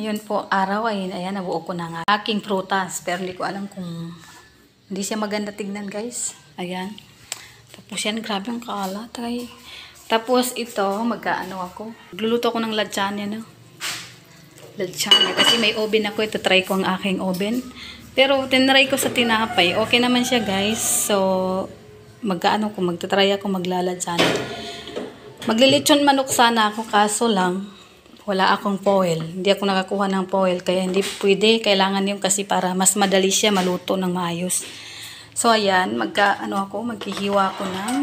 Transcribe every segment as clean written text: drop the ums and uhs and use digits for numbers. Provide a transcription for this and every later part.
Ngayon po, araw ay, ayan, nabuo ko na nga aking prutas. Pero hindi ko alam kung hindi siya maganda tignan, guys. Ayan. Tapos yan, grabe ang kalat, ay. Tapos ito, magkaano ako. Magluluto ko ng lasagne, no? Lasagne. Kasi may oven ako. Ito, try ko ang aking oven. Pero, tinry ko sa tinapay. Okay naman siya, guys. So, magkaano ko, magtatry ako maglalasagne. Maglilitsyon manok sana ako, kaso lang, wala akong foil. Hindi ako nakakuha ng foil. Kaya hindi pwede. Kailangan yung kasi para mas madali siya maluto ng maayos. So, ayan. Maghihiwa ako ng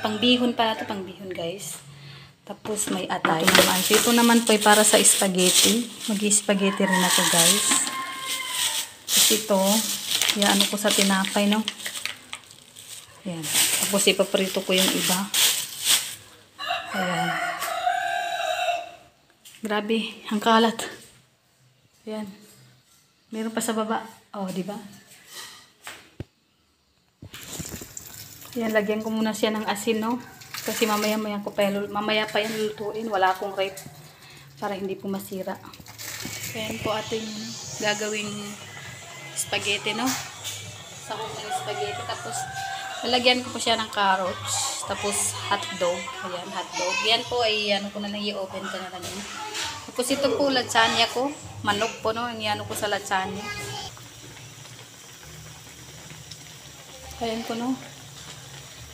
pangbihon pa ito. Pangbihon, guys. Tapos, may atay naman. So, ito naman po ay para sa spaghetti. Mag-spaghetti rin ako, guys. Tapos ito, ano ko sa tinapay, no? Ayan. Tapos, ipaprito ko yung iba. Ayan. Grabe, ang kalat. Ayan. Meron pa sa baba. Oh, di ba? Ayan, lagyan ko muna siya ng asin, no? Kasi mamaya pa yan lulutuin. Wala akong rep para hindi po masira. Ayan po ating gagawing spaghetti, no? Sahog ng spaghetti. Tapos, lalagyan ko po siya ng carrots. Tapos, hotdog. Ayan, hotdog. Yan po ay, ko na lang i-open ka na lang yun. Tapos, ito po, lasagne ko. Manok po, no? Ang ko sa lasagne. Ayan po, no?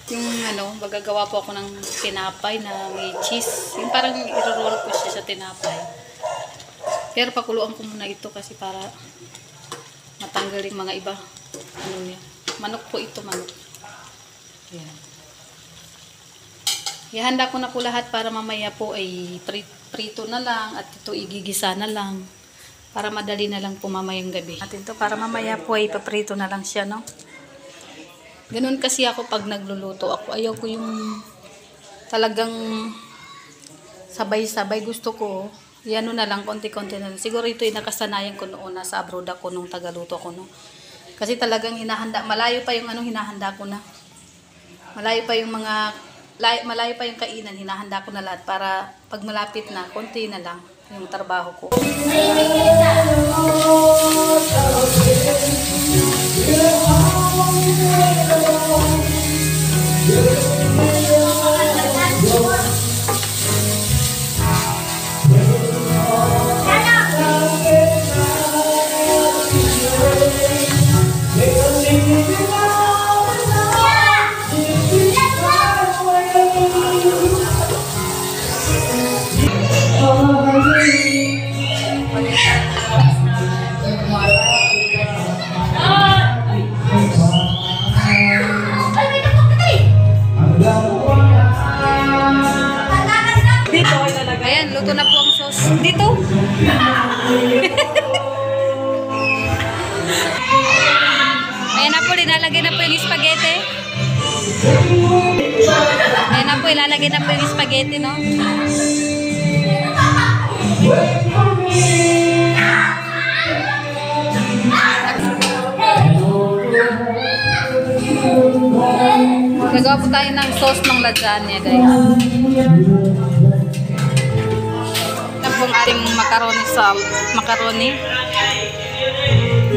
Yung, magagawa po ako ng tinapay na may cheese. Yung parang i-roll ko siya sa tinapay. Pero, pakuluan ko muna ito kasi para matanggal yung mga iba. Manok po ito, manok. Ayan. Ihanda ko na po lahat para mamaya po ay prito na lang at ito igigisa na lang para madali na lang po mamayang gabi. At ito para mamaya po ay paprito na lang siya, no? Ganun kasi ako pag nagluluto ako. Ayaw ko yung talagang sabay-sabay. Gusto ko, na lang, konti-konti na lang. Siguro ito yung nakasanayan ko noon sa abroad ako nung tagaluto ko, no? Kasi talagang hinahanda, malayo pa yung hinahanda ko na. Malayo pa yung kainan, hinahanda ko na lahat para pag malapit na, konti na lang yung trabaho ko. Ayan, luto na po ang sauce. Dito. Ayan na po, linalagay na po yung spaghetti. Ayan na po, ilalagay na po yung spaghetti, no? Nagawa po tayo ng sauce ng lasagne, guys. Ang ating macaroni.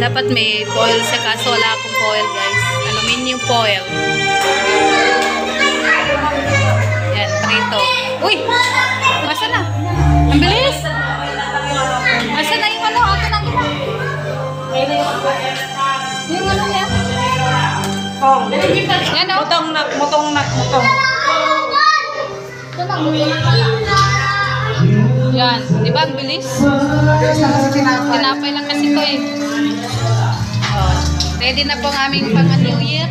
Dapat may foil siya kaso wala akong foil, guys. Aluminium foil. Yan, prito. Uy! Masa na? Ang bilis! Masa na yung Ato na kita. Yung niya? Yan, o? Mutong. Yan, di ba ang bilis? Tinapay lang kasi ito eh. Oh, ready na po ang aming pang New Year.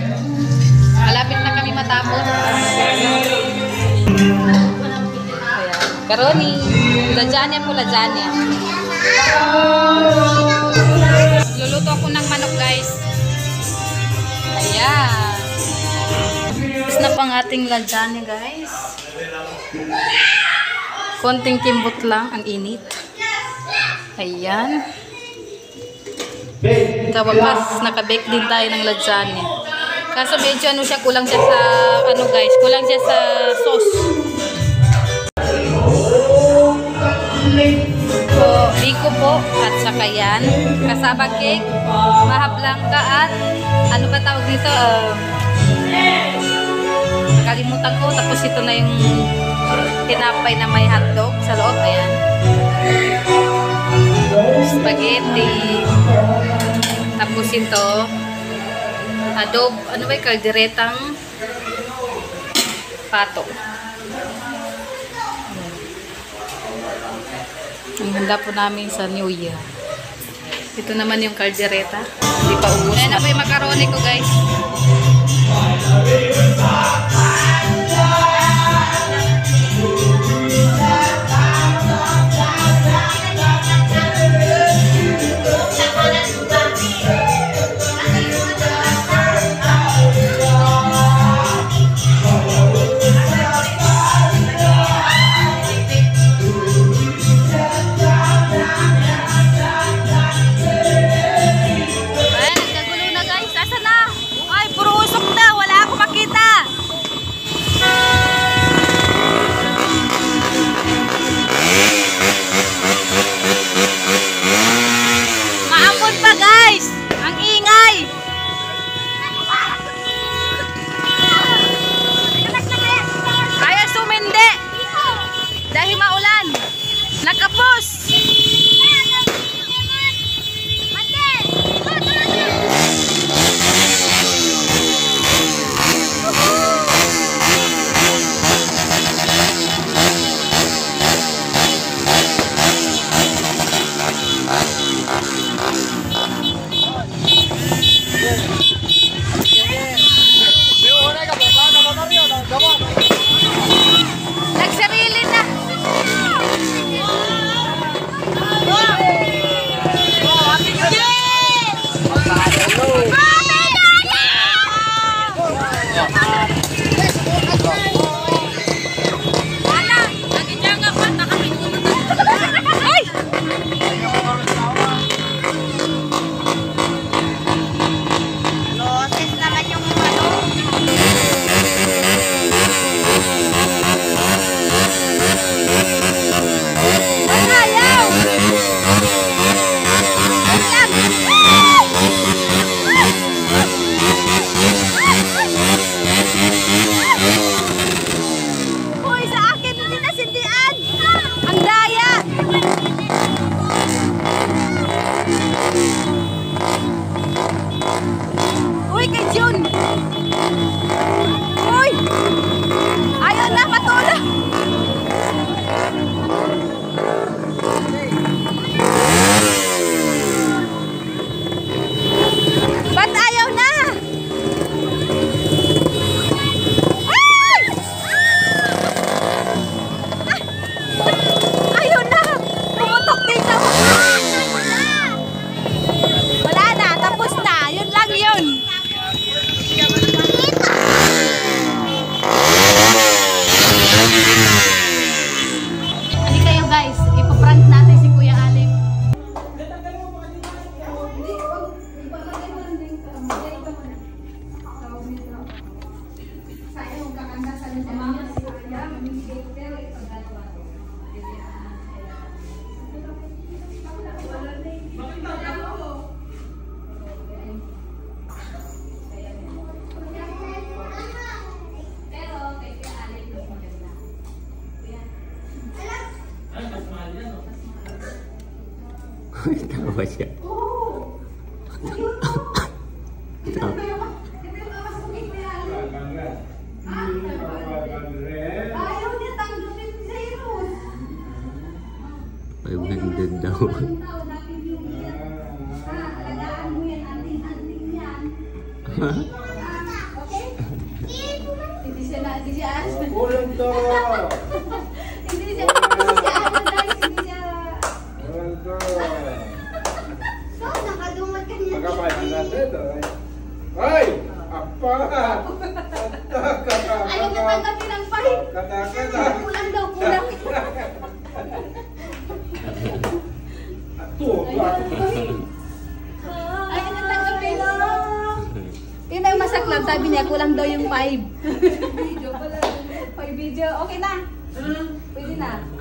Malapit na kami matapos. Macaroni. Lasagne po, lasagne. Luluto ako ng manok, guys. Ayan. Tapos na pang ating lasagne, guys. Konting kimbot lang, ang init. Ayan. Kawakas, nakabake din tayo ng lasagne. Kaso medyo kulang siya sa, kulang siya sa sauce. So, biko po at saka yan. Kasaba cake, mahablangka at ano ba tawag dito? Nakalimutan ko. Tapos ito na yung tinapay na may hotdog sa loob. Ayan. Spaghetti. Tapos ito adobo. Ano ba yung kalderetang pato. Ang handa po namin sa New Year. Ito naman yung kaldereta. Hindi pa ubos. Ayan na po yung macaroni ko, guys. Tawa siya. Ayaw niya tanggapin si Cyrus. 500 daw. Alagaan mo yan, anting-anting yan. Okay? Hindi siya Ulam to! Hindi siya guys. Hindi siya... Ulam to! So, nakadumag ka niya. Pagkapain natin ito. Ay! Apa! Ayaw niya tanggapin ang five. Kata-kata! Kulang daw, kulang. Ato! Ayaw niya tanggapin. Yun na yung masaklap. Sabi niya, kulang daw yung 5. Video pala. 5 video. Okay na. Pwede na.